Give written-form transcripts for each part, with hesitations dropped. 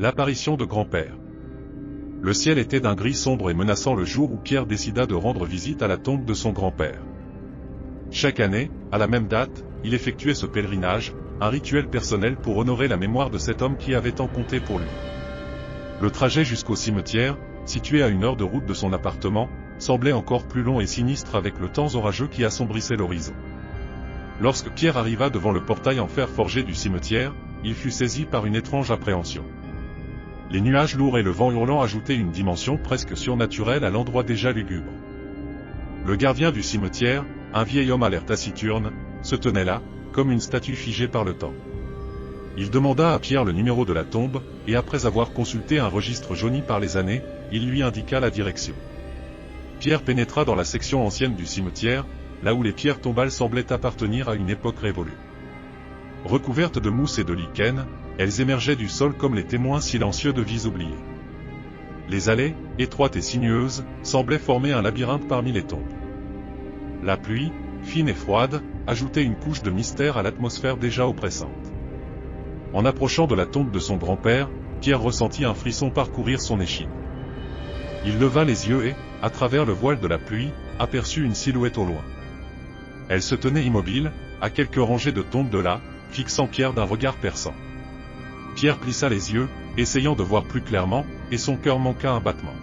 L'apparition de grand-père. Le ciel était d'un gris sombre et menaçant le jour où Pierre décida de rendre visite à la tombe de son grand-père. Chaque année, à la même date, il effectuait ce pèlerinage, un rituel personnel pour honorer la mémoire de cet homme qui avait tant compté pour lui. Le trajet jusqu'au cimetière, situé à 1 heure de route de son appartement, semblait encore plus long et sinistre avec le temps orageux qui assombrissait l'horizon. Lorsque Pierre arriva devant le portail en fer forgé du cimetière, il fut saisi par une étrange appréhension. Les nuages lourds et le vent hurlant ajoutaient une dimension presque surnaturelle à l'endroit déjà lugubre. Le gardien du cimetière, un vieil homme à l'air taciturne, se tenait là, comme une statue figée par le temps. Il demanda à Pierre le numéro de la tombe, et après avoir consulté un registre jauni par les années, il lui indiqua la direction. Pierre pénétra dans la section ancienne du cimetière, là où les pierres tombales semblaient appartenir à une époque révolue. Recouvertes de mousse et de lichen, elles émergeaient du sol comme les témoins silencieux de vies oubliées. Les allées, étroites et sinueuses, semblaient former un labyrinthe parmi les tombes. La pluie, fine et froide, ajoutait une couche de mystère à l'atmosphère déjà oppressante. En approchant de la tombe de son grand-père, Pierre ressentit un frisson parcourir son échine. Il leva les yeux et, à travers le voile de la pluie, aperçut une silhouette au loin. Elle se tenait immobile, à quelques rangées de tombes de là, fixant Pierre d'un regard perçant. Pierre plissa les yeux, essayant de voir plus clairement, et son cœur manqua un battement.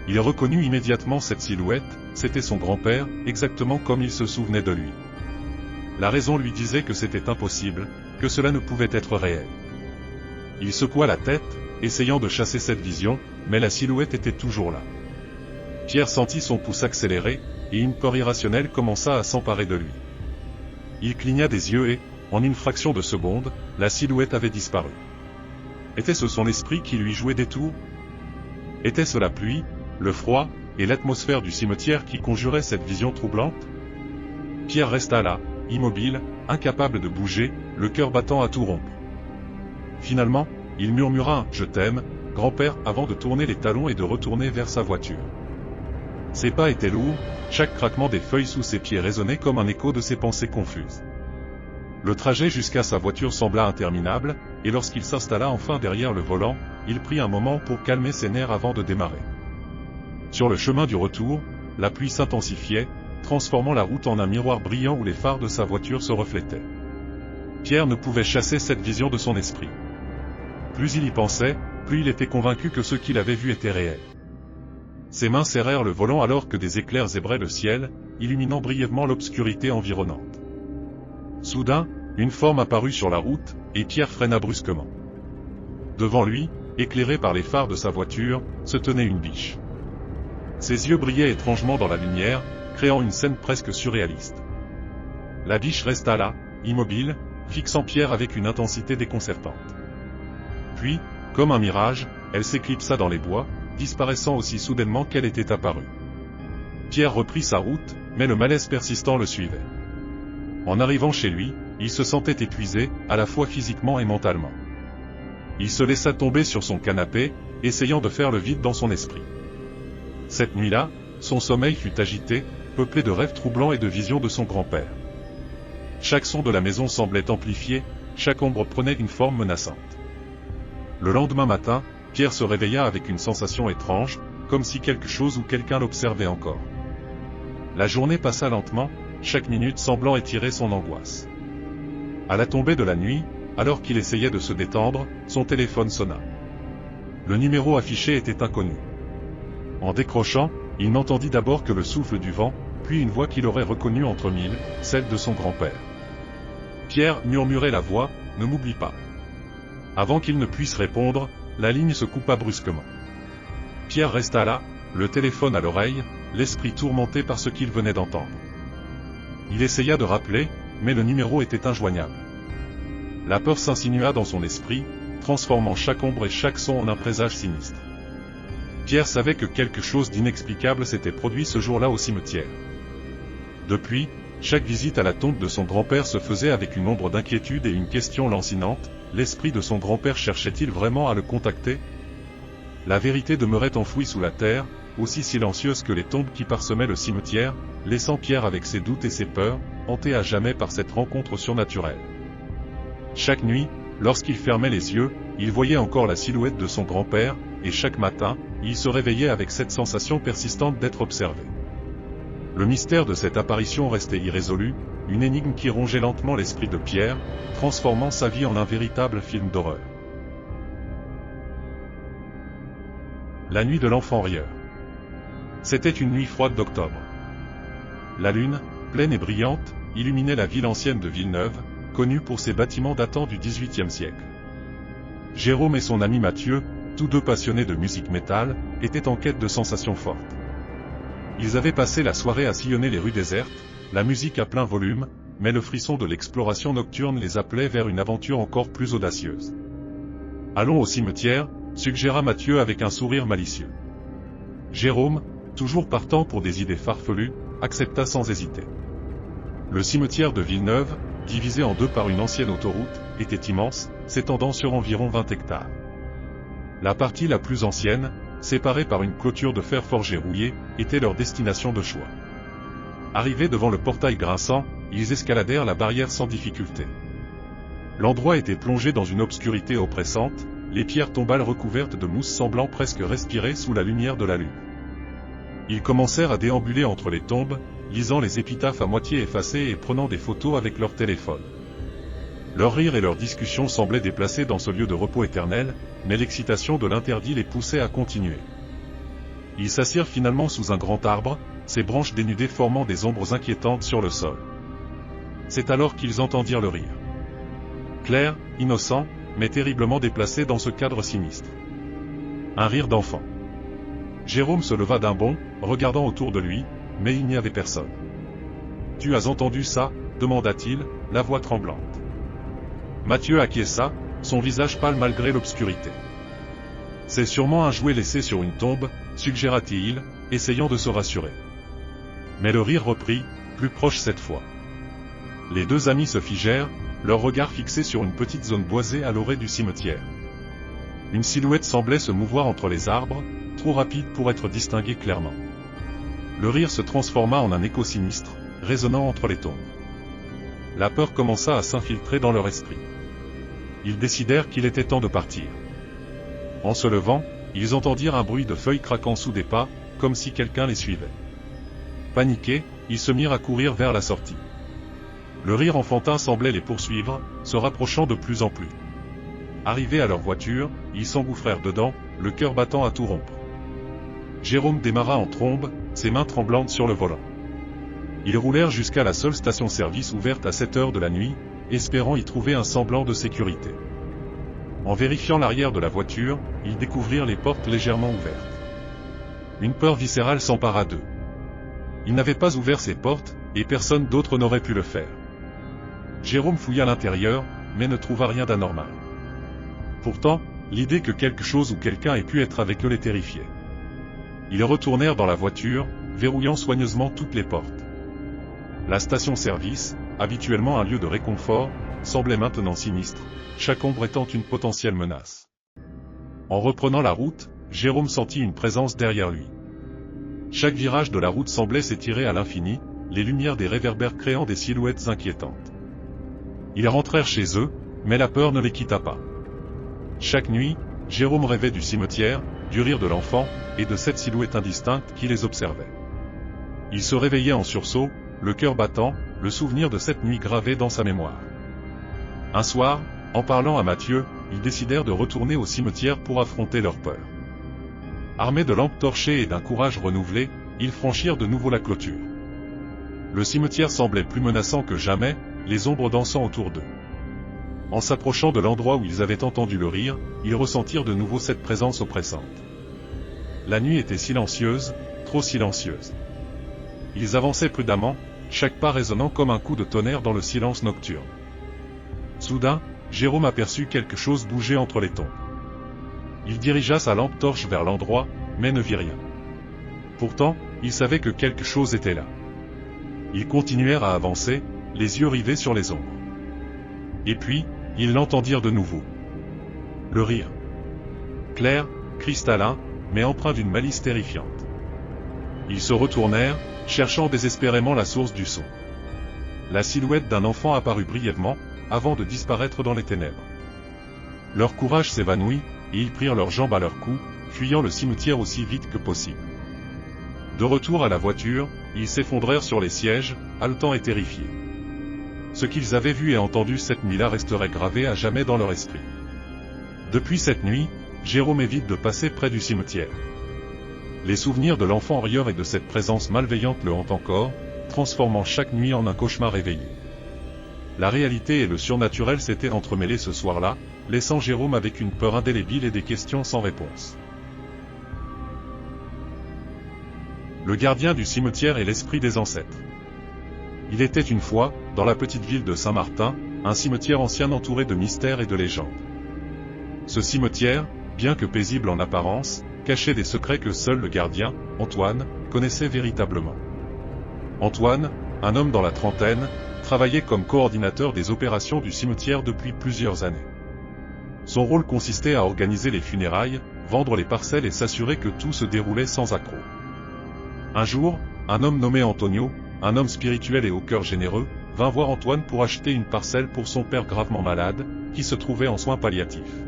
Il reconnut immédiatement cette silhouette, c'était son grand-père, exactement comme il se souvenait de lui. La raison lui disait que c'était impossible, que cela ne pouvait être réel. Il secoua la tête, essayant de chasser cette vision, mais la silhouette était toujours là. Pierre sentit son pouls s'accélérer, et une peur irrationnelle commença à s'emparer de lui. Il cligna des yeux et, en une fraction de seconde, la silhouette avait disparu. Était-ce son esprit qui lui jouait des tours? Était-ce la pluie, le froid, et l'atmosphère du cimetière qui conjuraient cette vision troublante? Pierre resta là, immobile, incapable de bouger, le cœur battant à tout rompre. Finalement, il murmura un « Je t'aime, grand-père » avant de tourner les talons et de retourner vers sa voiture. Ses pas étaient lourds, chaque craquement des feuilles sous ses pieds résonnait comme un écho de ses pensées confuses. Le trajet jusqu'à sa voiture sembla interminable, et lorsqu'il s'installa enfin derrière le volant, il prit un moment pour calmer ses nerfs avant de démarrer. Sur le chemin du retour, la pluie s'intensifiait, transformant la route en un miroir brillant où les phares de sa voiture se reflétaient. Pierre ne pouvait chasser cette vision de son esprit. Plus il y pensait, plus il était convaincu que ce qu'il avait vu était réel. Ses mains serrèrent le volant alors que des éclairs zébraient le ciel, illuminant brièvement l'obscurité environnante. Soudain, une forme apparut sur la route, et Pierre freina brusquement. Devant lui, éclairé par les phares de sa voiture, se tenait une biche. Ses yeux brillaient étrangement dans la lumière, créant une scène presque surréaliste. La biche resta là, immobile, fixant Pierre avec une intensité déconcertante. Puis, comme un mirage, elle s'éclipsa dans les bois, disparaissant aussi soudainement qu'elle était apparue. Pierre reprit sa route, mais le malaise persistant le suivait. En arrivant chez lui, il se sentait épuisé, à la fois physiquement et mentalement. Il se laissa tomber sur son canapé, essayant de faire le vide dans son esprit. Cette nuit-là, son sommeil fut agité, peuplé de rêves troublants et de visions de son grand-père. Chaque son de la maison semblait amplifié, chaque ombre prenait une forme menaçante. Le lendemain matin, Pierre se réveilla avec une sensation étrange, comme si quelque chose ou quelqu'un l'observait encore. La journée passa lentement, chaque minute semblant étirer son angoisse. À la tombée de la nuit, alors qu'il essayait de se détendre, son téléphone sonna. Le numéro affiché était inconnu. En décrochant, il n'entendit d'abord que le souffle du vent, puis une voix qu'il aurait reconnue entre mille, celle de son grand-père. Pierre, murmurait la voix, ne m'oublie pas. Avant qu'il ne puisse répondre, la ligne se coupa brusquement. Pierre resta là, le téléphone à l'oreille, l'esprit tourmenté par ce qu'il venait d'entendre. Il essaya de rappeler, mais le numéro était injoignable. La peur s'insinua dans son esprit, transformant chaque ombre et chaque son en un présage sinistre. Pierre savait que quelque chose d'inexplicable s'était produit ce jour-là au cimetière. Depuis, chaque visite à la tombe de son grand-père se faisait avec une ombre d'inquiétude et une question lancinante, l'esprit de son grand-père cherchait-il vraiment à le contacter? La vérité demeurait enfouie sous la terre, aussi silencieuse que les tombes qui parsemaient le cimetière, laissant Pierre avec ses doutes et ses peurs, hanté à jamais par cette rencontre surnaturelle. Chaque nuit, lorsqu'il fermait les yeux, il voyait encore la silhouette de son grand-père, et chaque matin, il se réveillait avec cette sensation persistante d'être observé. Le mystère de cette apparition restait irrésolu, une énigme qui rongeait lentement l'esprit de Pierre, transformant sa vie en un véritable film d'horreur. La nuit de l'enfant rieur. C'était une nuit froide d'octobre. La lune, pleine et brillante, illuminait la ville ancienne de Villeneuve, connue pour ses bâtiments datant du XVIIIe siècle. Jérôme et son ami Mathieu, tous deux passionnés de musique métal, étaient en quête de sensations fortes. Ils avaient passé la soirée à sillonner les rues désertes, la musique à plein volume, mais le frisson de l'exploration nocturne les appelait vers une aventure encore plus audacieuse. « Allons au cimetière », suggéra Mathieu avec un sourire malicieux. Jérôme, toujours partant pour des idées farfelues, accepta sans hésiter. Le cimetière de Villeneuve, divisé en deux par une ancienne autoroute, était immense, s'étendant sur environ 20 hectares. La partie la plus ancienne, séparée par une clôture de fer forgé rouillé, était leur destination de choix. Arrivés devant le portail grinçant, ils escaladèrent la barrière sans difficulté. L'endroit était plongé dans une obscurité oppressante, les pierres tombales recouvertes de mousse semblant presque respirer sous la lumière de la lune. Ils commencèrent à déambuler entre les tombes, lisant les épitaphes à moitié effacées et prenant des photos avec leur téléphone. Leurs rires et leurs discussions semblaient déplacés dans ce lieu de repos éternel, mais l'excitation de l'interdit les poussait à continuer. Ils s'assirent finalement sous un grand arbre, ses branches dénudées formant des ombres inquiétantes sur le sol. C'est alors qu'ils entendirent le rire. Clair, innocent, mais terriblement déplacé dans ce cadre sinistre. Un rire d'enfant. Jérôme se leva d'un bond, regardant autour de lui, mais il n'y avait personne. « Tu as entendu ça ?» demanda-t-il, la voix tremblante. Mathieu acquiesça, son visage pâle malgré l'obscurité. « C'est sûrement un jouet laissé sur une tombe », suggéra-t-il, essayant de se rassurer. Mais le rire reprit, plus proche cette fois. Les deux amis se figèrent, leurs regards fixés sur une petite zone boisée à l'orée du cimetière. Une silhouette semblait se mouvoir entre les arbres, trop rapide pour être distinguée clairement. Le rire se transforma en un écho sinistre, résonnant entre les tombes. La peur commença à s'infiltrer dans leur esprit. Ils décidèrent qu'il était temps de partir. En se levant, ils entendirent un bruit de feuilles craquant sous des pas, comme si quelqu'un les suivait. Paniqués, ils se mirent à courir vers la sortie. Le rire enfantin semblait les poursuivre, se rapprochant de plus en plus. Arrivés à leur voiture, ils s'engouffrèrent dedans, le cœur battant à tout rompre. Jérôme démarra en trombe, ses mains tremblantes sur le volant. Ils roulèrent jusqu'à la seule station-service ouverte à 7 heures de la nuit, espérant y trouver un semblant de sécurité. En vérifiant l'arrière de la voiture, ils découvrirent les portes légèrement ouvertes. Une peur viscérale s'empara d'eux. Ils n'avaient pas ouvert ces portes, et personne d'autre n'aurait pu le faire. Jérôme fouilla l'intérieur, mais ne trouva rien d'anormal. Pourtant, l'idée que quelque chose ou quelqu'un ait pu être avec eux les terrifiait. Ils retournèrent dans la voiture, verrouillant soigneusement toutes les portes. La station-service, habituellement un lieu de réconfort, semblait maintenant sinistre, chaque ombre étant une potentielle menace. En reprenant la route, Jérôme sentit une présence derrière lui. Chaque virage de la route semblait s'étirer à l'infini, les lumières des réverbères créant des silhouettes inquiétantes. Ils rentrèrent chez eux, mais la peur ne les quitta pas. Chaque nuit, Jérôme rêvait du cimetière, du rire de l'enfant, et de cette silhouette indistincte qui les observait. Il se réveillait en sursaut, le cœur battant, le souvenir de cette nuit gravé dans sa mémoire. Un soir, en parlant à Mathieu, ils décidèrent de retourner au cimetière pour affronter leur peur. Armés de lampes torchées et d'un courage renouvelé, ils franchirent de nouveau la clôture. Le cimetière semblait plus menaçant que jamais, les ombres dansant autour d'eux. En s'approchant de l'endroit où ils avaient entendu le rire, ils ressentirent de nouveau cette présence oppressante. La nuit était silencieuse, trop silencieuse. Ils avançaient prudemment, chaque pas résonnant comme un coup de tonnerre dans le silence nocturne. Soudain, Jérôme aperçut quelque chose bouger entre les tombes. Il dirigea sa lampe torche vers l'endroit, mais ne vit rien. Pourtant, il savait que quelque chose était là. Ils continuèrent à avancer, les yeux rivés sur les ombres. Et puis, ils l'entendirent de nouveau. Le rire. Clair, cristallin, mais empreint d'une malice terrifiante. Ils se retournèrent, cherchant désespérément la source du son. La silhouette d'un enfant apparut brièvement, avant de disparaître dans les ténèbres. Leur courage s'évanouit, et ils prirent leurs jambes à leur cou, fuyant le cimetière aussi vite que possible. De retour à la voiture, ils s'effondrèrent sur les sièges, haletants et terrifiés. Ce qu'ils avaient vu et entendu cette nuit-là resterait gravé à jamais dans leur esprit. Depuis cette nuit, Jérôme évite de passer près du cimetière. Les souvenirs de l'enfant rieur et de cette présence malveillante le hantent encore, transformant chaque nuit en un cauchemar éveillé. La réalité et le surnaturel s'étaient entremêlés ce soir-là, laissant Jérôme avec une peur indélébile et des questions sans réponse. Le gardien du cimetière est l'esprit des ancêtres. Il était une fois, dans la petite ville de Saint-Martin, un cimetière ancien entouré de mystères et de légendes. Ce cimetière, bien que paisible en apparence, cachait des secrets que seul le gardien, Antoine, connaissait véritablement. Antoine, un homme dans la trentaine, travaillait comme coordinateur des opérations du cimetière depuis plusieurs années. Son rôle consistait à organiser les funérailles, vendre les parcelles et s'assurer que tout se déroulait sans accroc. Un jour, un homme nommé Antonio, un homme spirituel et au cœur généreux, vint voir Antoine pour acheter une parcelle pour son père gravement malade, qui se trouvait en soins palliatifs.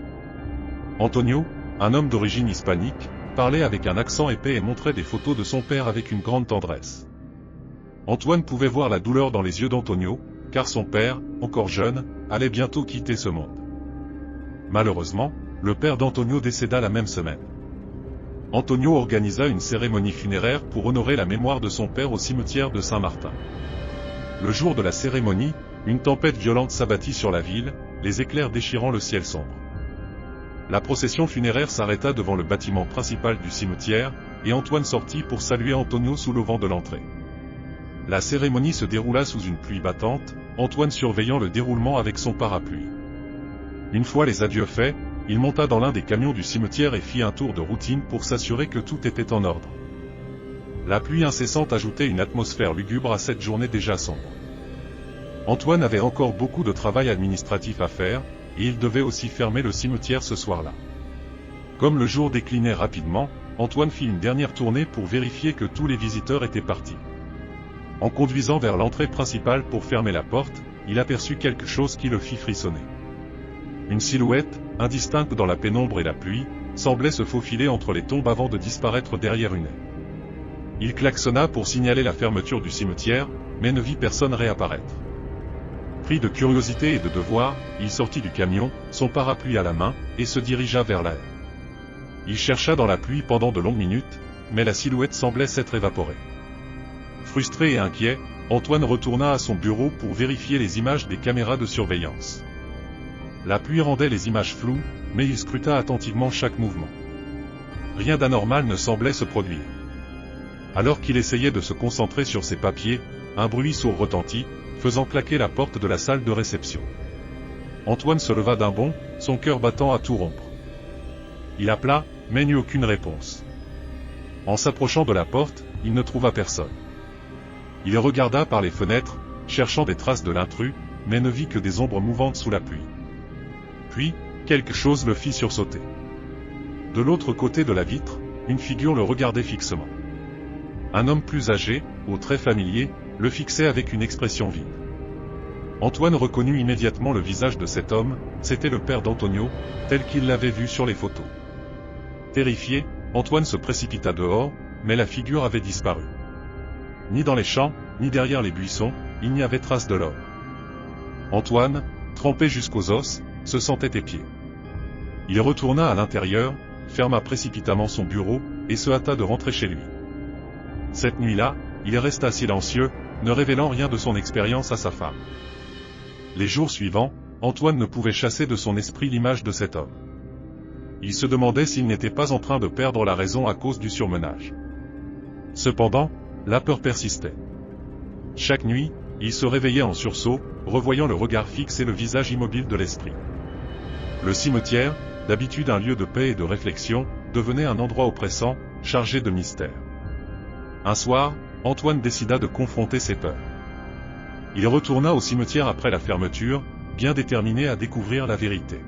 Antonio, un homme d'origine hispanique, parlait avec un accent épais et montrait des photos de son père avec une grande tendresse. Antoine pouvait voir la douleur dans les yeux d'Antonio, car son père, encore jeune, allait bientôt quitter ce monde. Malheureusement, le père d'Antonio décéda la même semaine. Antonio organisa une cérémonie funéraire pour honorer la mémoire de son père au cimetière de Saint-Martin. Le jour de la cérémonie, une tempête violente s'abattit sur la ville, les éclairs déchirant le ciel sombre. La procession funéraire s'arrêta devant le bâtiment principal du cimetière, et Antoine sortit pour saluer Antonio sous l'auvent de l'entrée. La cérémonie se déroula sous une pluie battante, Antoine surveillant le déroulement avec son parapluie. Une fois les adieux faits, il monta dans l'un des camions du cimetière et fit un tour de routine pour s'assurer que tout était en ordre. La pluie incessante ajoutait une atmosphère lugubre à cette journée déjà sombre. Antoine avait encore beaucoup de travail administratif à faire, et il devait aussi fermer le cimetière ce soir-là. Comme le jour déclinait rapidement, Antoine fit une dernière tournée pour vérifier que tous les visiteurs étaient partis. En conduisant vers l'entrée principale pour fermer la porte, il aperçut quelque chose qui le fit frissonner. Une silhouette, indistincte dans la pénombre et la pluie, semblait se faufiler entre les tombes avant de disparaître derrière une haie. Il klaxonna pour signaler la fermeture du cimetière, mais ne vit personne réapparaître. Pris de curiosité et de devoir, il sortit du camion, son parapluie à la main, et se dirigea vers la haie. Il chercha dans la pluie pendant de longues minutes, mais la silhouette semblait s'être évaporée. Frustré et inquiet, Antoine retourna à son bureau pour vérifier les images des caméras de surveillance. La pluie rendait les images floues, mais il scruta attentivement chaque mouvement. Rien d'anormal ne semblait se produire. Alors qu'il essayait de se concentrer sur ses papiers, un bruit sourd retentit, faisant claquer la porte de la salle de réception. Antoine se leva d'un bond, son cœur battant à tout rompre. Il appela, mais n'eut aucune réponse. En s'approchant de la porte, il ne trouva personne. Il regarda par les fenêtres, cherchant des traces de l'intrus, mais ne vit que des ombres mouvantes sous la pluie. Puis, quelque chose le fit sursauter. De l'autre côté de la vitre, une figure le regardait fixement. Un homme plus âgé, aux traits familiers, le fixait avec une expression vide. Antoine reconnut immédiatement le visage de cet homme, c'était le père d'Antonio, tel qu'il l'avait vu sur les photos. Terrifié, Antoine se précipita dehors, mais la figure avait disparu. Ni dans les champs, ni derrière les buissons, il n'y avait trace de l'homme. Antoine, trempé jusqu'aux os, se sentait épié. Il retourna à l'intérieur, ferma précipitamment son bureau, et se hâta de rentrer chez lui. Cette nuit-là, il resta silencieux, ne révélant rien de son expérience à sa femme. Les jours suivants, Antoine ne pouvait chasser de son esprit l'image de cet homme. Il se demandait s'il n'était pas en train de perdre la raison à cause du surmenage. Cependant, la peur persistait. Chaque nuit, il se réveillait en sursaut, revoyant le regard fixe et le visage immobile de l'esprit. Le cimetière, d'habitude un lieu de paix et de réflexion, devenait un endroit oppressant, chargé de mystères. Un soir, Antoine décida de confronter ses peurs. Il retourna au cimetière après la fermeture, bien déterminé à découvrir la vérité.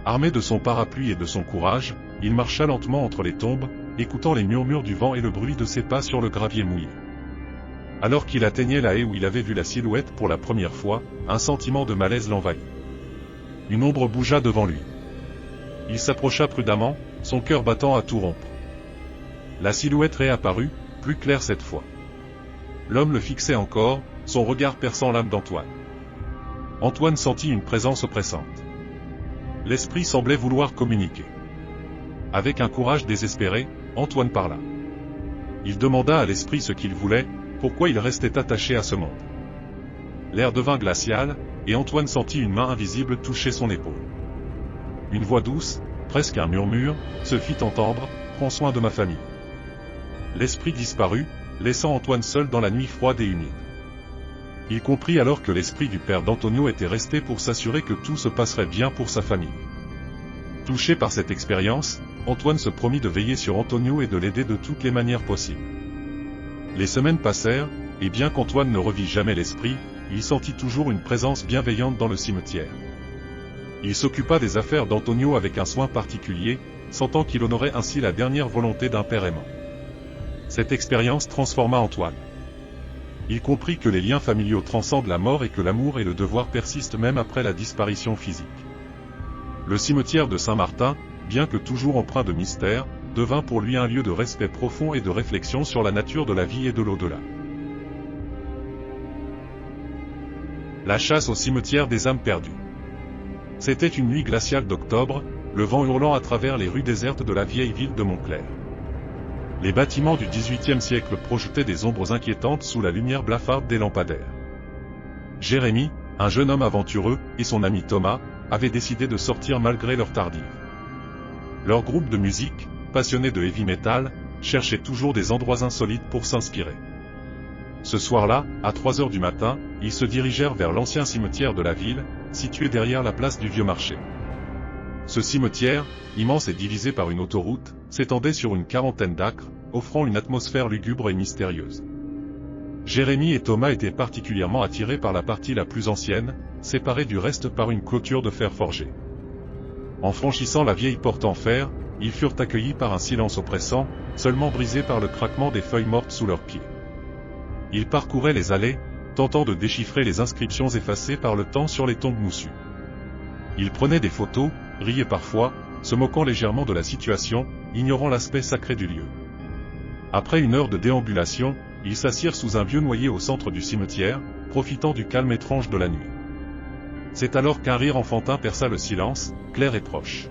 Armé de son parapluie et de son courage, il marcha lentement entre les tombes, écoutant les murmures du vent et le bruit de ses pas sur le gravier mouillé. Alors qu'il atteignait la haie où il avait vu la silhouette pour la première fois, un sentiment de malaise l'envahit. une ombre bougea devant lui. Il s'approcha prudemment, son cœur battant à tout rompre. La silhouette réapparut, plus claire cette fois. L'homme le fixait encore, son regard perçant l'âme d'Antoine. Antoine sentit une présence oppressante. L'esprit semblait vouloir communiquer. Avec un courage désespéré, Antoine parla. Il demanda à l'esprit ce qu'il voulait, pourquoi il restait attaché à ce monde. L'air devint glacial, et Antoine sentit une main invisible toucher son épaule. Une voix douce, presque un murmure, se fit entendre, « Prends soin de ma famille. » L'esprit disparut, laissant Antoine seul dans la nuit froide et humide. Il comprit alors que l'esprit du père d'Antonio était resté pour s'assurer que tout se passerait bien pour sa famille. Touché par cette expérience, Antoine se promit de veiller sur Antonio et de l'aider de toutes les manières possibles. Les semaines passèrent, et bien qu'Antoine ne revit jamais l'esprit, il sentit toujours une présence bienveillante dans le cimetière. Il s'occupa des affaires d'Antonio avec un soin particulier, sentant qu'il honorait ainsi la dernière volonté d'un père aimant. Cette expérience transforma Antoine. Il comprit que les liens familiaux transcendent la mort et que l'amour et le devoir persistent même après la disparition physique. Le cimetière de Saint-Martin, bien que toujours empreint de mystère, devint pour lui un lieu de respect profond et de réflexion sur la nature de la vie et de l'au-delà. La chasse au cimetière des âmes perdues. C'était une nuit glaciale d'octobre, le vent hurlant à travers les rues désertes de la vieille ville de Montclair. Les bâtiments du XVIIIe siècle projetaient des ombres inquiétantes sous la lumière blafarde des lampadaires. Jérémie, un jeune homme aventureux, et son ami Thomas, avaient décidé de sortir malgré leur tardive. Leur groupe de musique, passionné de heavy metal, cherchait toujours des endroits insolites pour s'inspirer. Ce soir-là, à 3 heures du matin, ils se dirigèrent vers l'ancien cimetière de la ville, situé derrière la place du Vieux Marché. Ce cimetière, immense et divisé par une autoroute, s'étendait sur une 40aine d'acres, offrant une atmosphère lugubre et mystérieuse. Jérémie et Thomas étaient particulièrement attirés par la partie la plus ancienne, séparée du reste par une clôture de fer forgé. En franchissant la vieille porte en fer, ils furent accueillis par un silence oppressant, seulement brisé par le craquement des feuilles mortes sous leurs pieds. Ils parcouraient les allées, tentant de déchiffrer les inscriptions effacées par le temps sur les tombes moussues. Ils prenaient des photos, riaient parfois, se moquant légèrement de la situation, ignorant l'aspect sacré du lieu. Après une heure de déambulation, ils s'assirent sous un vieux noyer au centre du cimetière, profitant du calme étrange de la nuit. C'est alors qu'un rire enfantin perça le silence, clair et proche.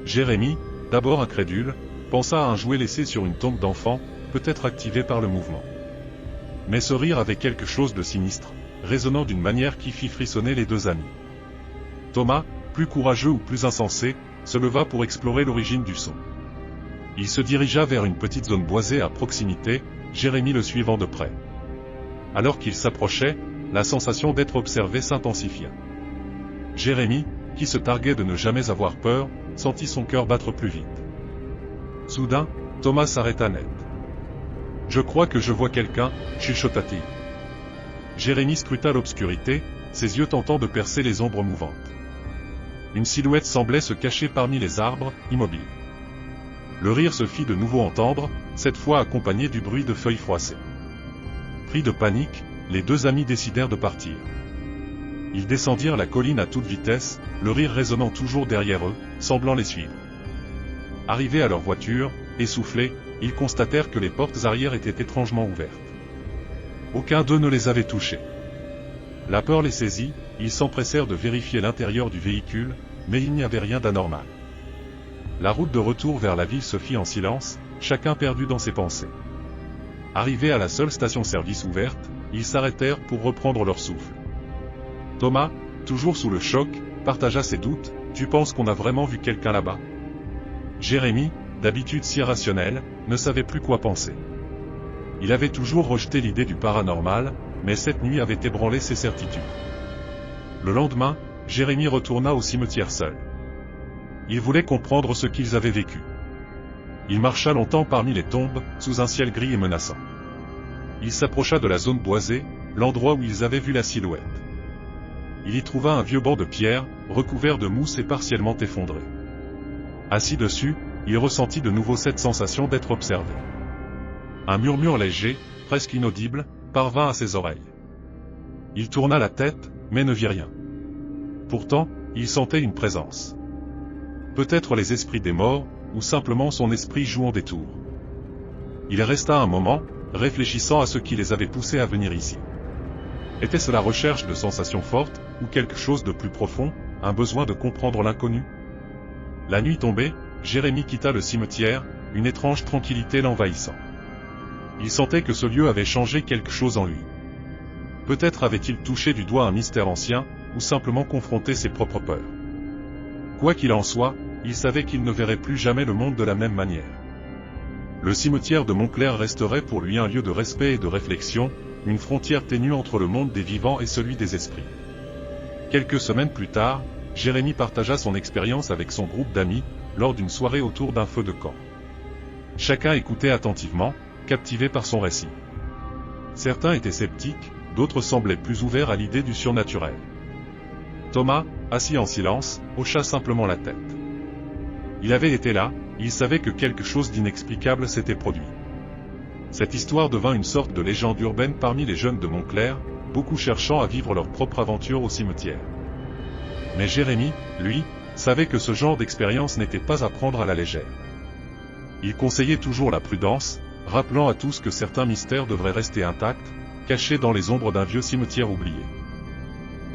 Jérémie, d'abord incrédule, pensa à un jouet laissé sur une tombe d'enfant, peut-être activé par le mouvement. Mais ce rire avait quelque chose de sinistre, résonnant d'une manière qui fit frissonner les deux amis. Thomas, plus courageux ou plus insensé, se leva pour explorer l'origine du son. Il se dirigea vers une petite zone boisée à proximité, Jérémie le suivant de près. Alors qu'il s'approchait, la sensation d'être observé s'intensifia. Jérémie, qui se targuait de ne jamais avoir peur, sentit son cœur battre plus vite. Soudain, Thomas s'arrêta net. « Je crois que je vois quelqu'un, » chuchota-t-il. Jérémie scruta l'obscurité, ses yeux tentant de percer les ombres mouvantes. Une silhouette semblait se cacher parmi les arbres, immobile. Le rire se fit de nouveau entendre, cette fois accompagné du bruit de feuilles froissées. Pris de panique, les deux amis décidèrent de partir. Ils descendirent la colline à toute vitesse, le rire résonnant toujours derrière eux, semblant les suivre. Arrivés à leur voiture, essoufflés, ils constatèrent que les portes arrière étaient étrangement ouvertes. Aucun d'eux ne les avait touchés. La peur les saisit, ils s'empressèrent de vérifier l'intérieur du véhicule, mais il n'y avait rien d'anormal. La route de retour vers la ville se fit en silence, chacun perdu dans ses pensées. Arrivés à la seule station-service ouverte, ils s'arrêtèrent pour reprendre leur souffle. Thomas, toujours sous le choc, partagea ses doutes. « Tu penses qu'on a vraiment vu quelqu'un là-bas » Jérémie, d'habitude si rationnel, ne savait plus quoi penser. Il avait toujours rejeté l'idée du paranormal, mais cette nuit avait ébranlé ses certitudes. Le lendemain, Jérémie retourna au cimetière seul. Il voulait comprendre ce qu'ils avaient vécu. Il marcha longtemps parmi les tombes, sous un ciel gris et menaçant. Il s'approcha de la zone boisée, l'endroit où ils avaient vu la silhouette. Il y trouva un vieux banc de pierre, recouvert de mousse et partiellement effondré. Assis dessus, il ressentit de nouveau cette sensation d'être observé. Un murmure léger, presque inaudible, parvint à ses oreilles. Il tourna la tête, mais ne vit rien. Pourtant, il sentait une présence. Peut-être les esprits des morts, ou simplement son esprit jouant des tours. Il resta un moment, réfléchissant à ce qui les avait poussés à venir ici. Était-ce la recherche de sensations fortes, ou quelque chose de plus profond, un besoin de comprendre l'inconnu? La nuit tombée, Jérémie quitta le cimetière, une étrange tranquillité l'envahissant. Il sentait que ce lieu avait changé quelque chose en lui. Peut-être avait-il touché du doigt un mystère ancien, ou simplement confronté ses propres peurs. Quoi qu'il en soit, il savait qu'il ne verrait plus jamais le monde de la même manière. Le cimetière de Montclair resterait pour lui un lieu de respect et de réflexion, une frontière ténue entre le monde des vivants et celui des esprits. Quelques semaines plus tard, Jérémie partagea son expérience avec son groupe d'amis, lors d'une soirée autour d'un feu de camp. Chacun écoutait attentivement, captivé par son récit. Certains étaient sceptiques, d'autres semblaient plus ouverts à l'idée du surnaturel. Thomas, assis en silence, hocha simplement la tête. Il avait été là, il savait que quelque chose d'inexplicable s'était produit. Cette histoire devint une sorte de légende urbaine parmi les jeunes de Montclair, beaucoup cherchant à vivre leur propre aventure au cimetière. Mais Jérémie, lui, savait que ce genre d'expérience n'était pas à prendre à la légère. Il conseillait toujours la prudence, rappelant à tous que certains mystères devraient rester intacts, cachés dans les ombres d'un vieux cimetière oublié.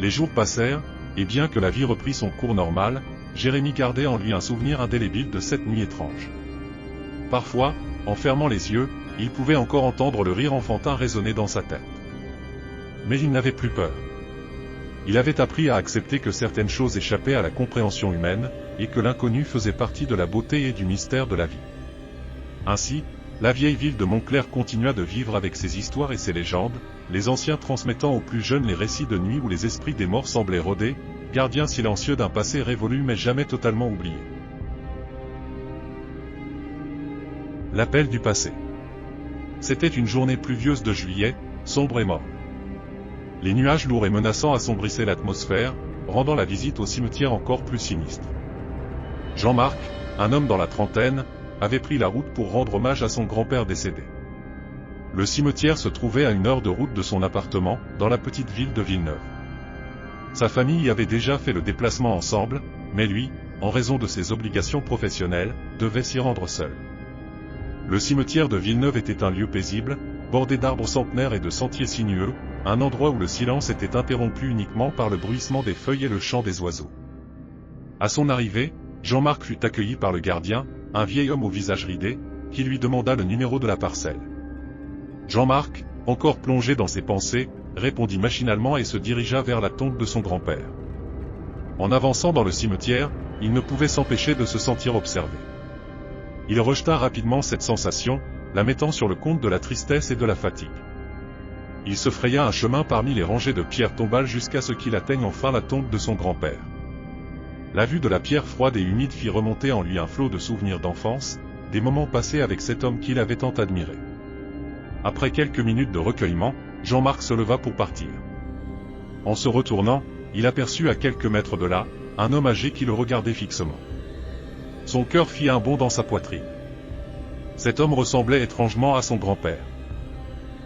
Les jours passèrent, et bien que la vie reprit son cours normal, Jérémie gardait en lui un souvenir indélébile de cette nuit étrange. Parfois, en fermant les yeux, il pouvait encore entendre le rire enfantin résonner dans sa tête. Mais il n'avait plus peur. Il avait appris à accepter que certaines choses échappaient à la compréhension humaine, et que l'inconnu faisait partie de la beauté et du mystère de la vie. Ainsi, la vieille ville de Montclair continua de vivre avec ses histoires et ses légendes, les anciens transmettant aux plus jeunes les récits de nuit où les esprits des morts semblaient rôder, gardiens silencieux d'un passé révolu mais jamais totalement oublié. L'appel du passé. C'était une journée pluvieuse de juillet, sombre et morne. Les nuages lourds et menaçants assombrissaient l'atmosphère, rendant la visite au cimetière encore plus sinistre. Jean-Marc, un homme dans la trentaine, avait pris la route pour rendre hommage à son grand-père décédé. Le cimetière se trouvait à 1 heure de route de son appartement, dans la petite ville de Villeneuve. Sa famille y avait déjà fait le déplacement ensemble, mais lui, en raison de ses obligations professionnelles, devait s'y rendre seul. Le cimetière de Villeneuve était un lieu paisible, bordé d'arbres centenaires et de sentiers sinueux, un endroit où le silence était interrompu uniquement par le bruissement des feuilles et le chant des oiseaux. À son arrivée, Jean-Marc fut accueilli par le gardien, un vieil homme au visage ridé, qui lui demanda le numéro de la parcelle. Jean-Marc, encore plongé dans ses pensées, répondit machinalement et se dirigea vers la tombe de son grand-père. En avançant dans le cimetière, il ne pouvait s'empêcher de se sentir observé. Il rejeta rapidement cette sensation, la mettant sur le compte de la tristesse et de la fatigue. Il se fraya un chemin parmi les rangées de pierres tombales jusqu'à ce qu'il atteigne enfin la tombe de son grand-père. La vue de la pierre froide et humide fit remonter en lui un flot de souvenirs d'enfance, des moments passés avec cet homme qu'il avait tant admiré. Après quelques minutes de recueillement, Jean-Marc se leva pour partir. En se retournant, il aperçut à quelques mètres de là, un homme âgé qui le regardait fixement. Son cœur fit un bond dans sa poitrine. Cet homme ressemblait étrangement à son grand-père.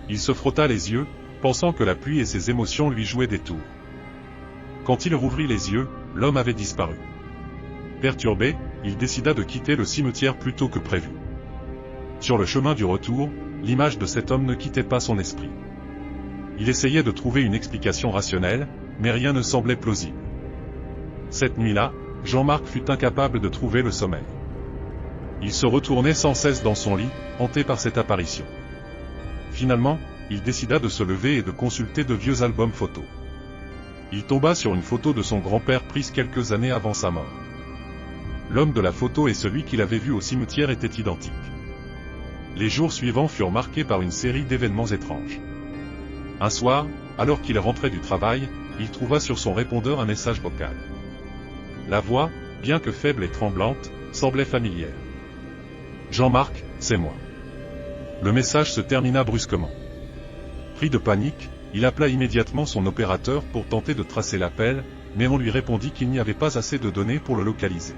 Il se frotta les yeux, pensant que la pluie et ses émotions lui jouaient des tours. Quand il rouvrit les yeux, l'homme avait disparu. Perturbé, il décida de quitter le cimetière plus tôt que prévu. Sur le chemin du retour, l'image de cet homme ne quittait pas son esprit. Il essayait de trouver une explication rationnelle, mais rien ne semblait plausible. Cette nuit-là, Jean-Marc fut incapable de trouver le sommeil. Il se retournait sans cesse dans son lit, hanté par cette apparition. Finalement, il décida de se lever et de consulter de vieux albums photos. Il tomba sur une photo de son grand-père prise quelques années avant sa mort. L'homme de la photo et celui qu'il avait vu au cimetière étaient identiques. Les jours suivants furent marqués par une série d'événements étranges. Un soir, alors qu'il rentrait du travail, il trouva sur son répondeur un message vocal. La voix, bien que faible et tremblante, semblait familière. « Jean-Marc, c'est moi. » Le message se termina brusquement. Pris de panique, il appela immédiatement son opérateur pour tenter de tracer l'appel, mais on lui répondit qu'il n'y avait pas assez de données pour le localiser.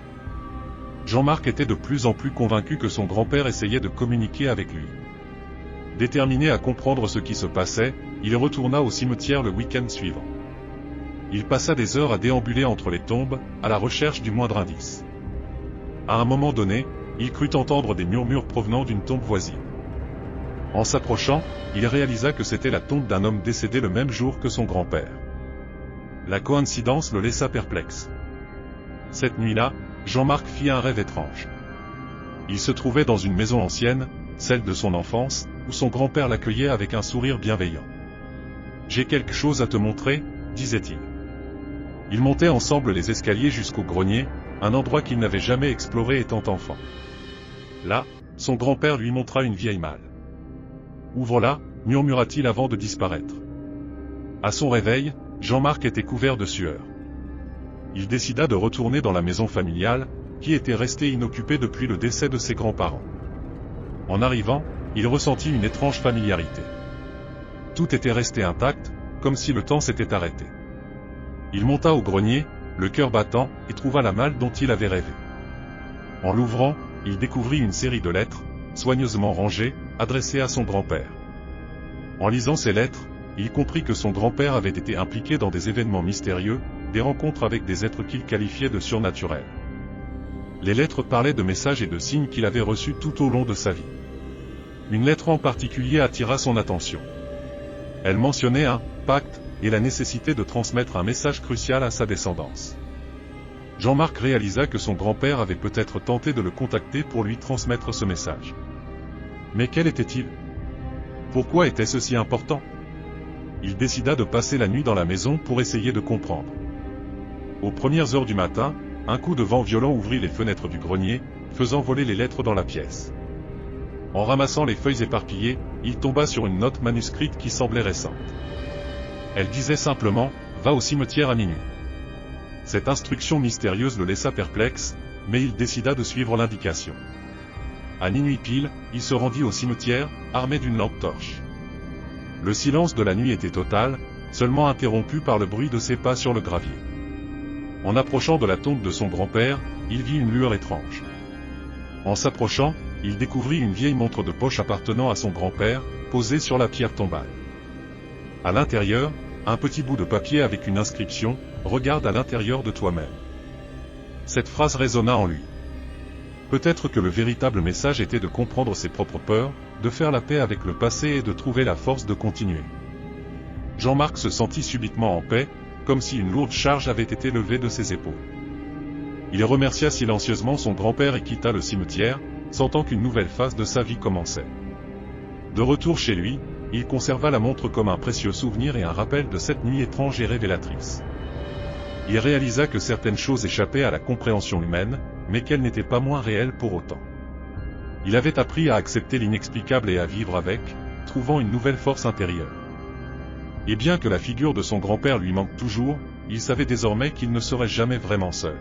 Jean-Marc était de plus en plus convaincu que son grand-père essayait de communiquer avec lui. Déterminé à comprendre ce qui se passait, il retourna au cimetière le week-end suivant. il passa des heures à déambuler entre les tombes, à la recherche du moindre indice. À un moment donné, il crut entendre des murmures provenant d'une tombe voisine. En s'approchant, il réalisa que c'était la tombe d'un homme décédé le même jour que son grand-père. La coïncidence le laissa perplexe. Cette nuit-là, Jean-Marc fit un rêve étrange. Il se trouvait dans une maison ancienne, celle de son enfance, où son grand-père l'accueillait avec un sourire bienveillant. « J'ai quelque chose à te montrer », disait-il. Ils montaient ensemble les escaliers jusqu'au grenier, un endroit qu'il n'avait jamais exploré étant enfant. Là, son grand-père lui montra une vieille malle. « Ouvre-la », murmura-t-il avant de disparaître. À son réveil, Jean-Marc était couvert de sueur. Il décida de retourner dans la maison familiale, qui était restée inoccupée depuis le décès de ses grands-parents. En arrivant, il ressentit une étrange familiarité. Tout était resté intact, comme si le temps s'était arrêté. Il monta au grenier, le cœur battant, et trouva la malle dont il avait rêvé. En l'ouvrant, il découvrit une série de lettres, soigneusement rangées, adressées à son grand-père. En lisant ces lettres, il comprit que son grand-père avait été impliqué dans des événements mystérieux, des rencontres avec des êtres qu'il qualifiait de surnaturels. Les lettres parlaient de messages et de signes qu'il avait reçus tout au long de sa vie. Une lettre en particulier attira son attention. Elle mentionnait un pacte et la nécessité de transmettre un message crucial à sa descendance. Jean-Marc réalisa que son grand-père avait peut-être tenté de le contacter pour lui transmettre ce message. Mais quel était-il? Pourquoi était-ce si important? Il décida de passer la nuit dans la maison pour essayer de comprendre. Aux premières heures du matin, un coup de vent violent ouvrit les fenêtres du grenier, faisant voler les lettres dans la pièce. En ramassant les feuilles éparpillées, il tomba sur une note manuscrite qui semblait récente. Elle disait simplement « Va au cimetière à minuit ». Cette instruction mystérieuse le laissa perplexe, mais il décida de suivre l'indication. À minuit pile, il se rendit au cimetière, armé d'une lampe torche. Le silence de la nuit était total, seulement interrompu par le bruit de ses pas sur le gravier. En approchant de la tombe de son grand-père, il vit une lueur étrange. En s'approchant, il découvrit une vieille montre de poche appartenant à son grand-père, posée sur la pierre tombale. À l'intérieur, un petit bout de papier avec une inscription « Regarde à l'intérieur de toi-même ». Cette phrase résonna en lui. Peut-être que le véritable message était de comprendre ses propres peurs, de faire la paix avec le passé et de trouver la force de continuer. Jean-Marc se sentit subitement en paix, comme si une lourde charge avait été levée de ses épaules. Il remercia silencieusement son grand-père et quitta le cimetière, sentant qu'une nouvelle phase de sa vie commençait. De retour chez lui, il conserva la montre comme un précieux souvenir et un rappel de cette nuit étrange et révélatrice. Il réalisa que certaines choses échappaient à la compréhension humaine, mais qu'elles n'étaient pas moins réelles pour autant. Il avait appris à accepter l'inexplicable et à vivre avec, trouvant une nouvelle force intérieure. Et bien que la figure de son grand-père lui manque toujours, il savait désormais qu'il ne serait jamais vraiment seul.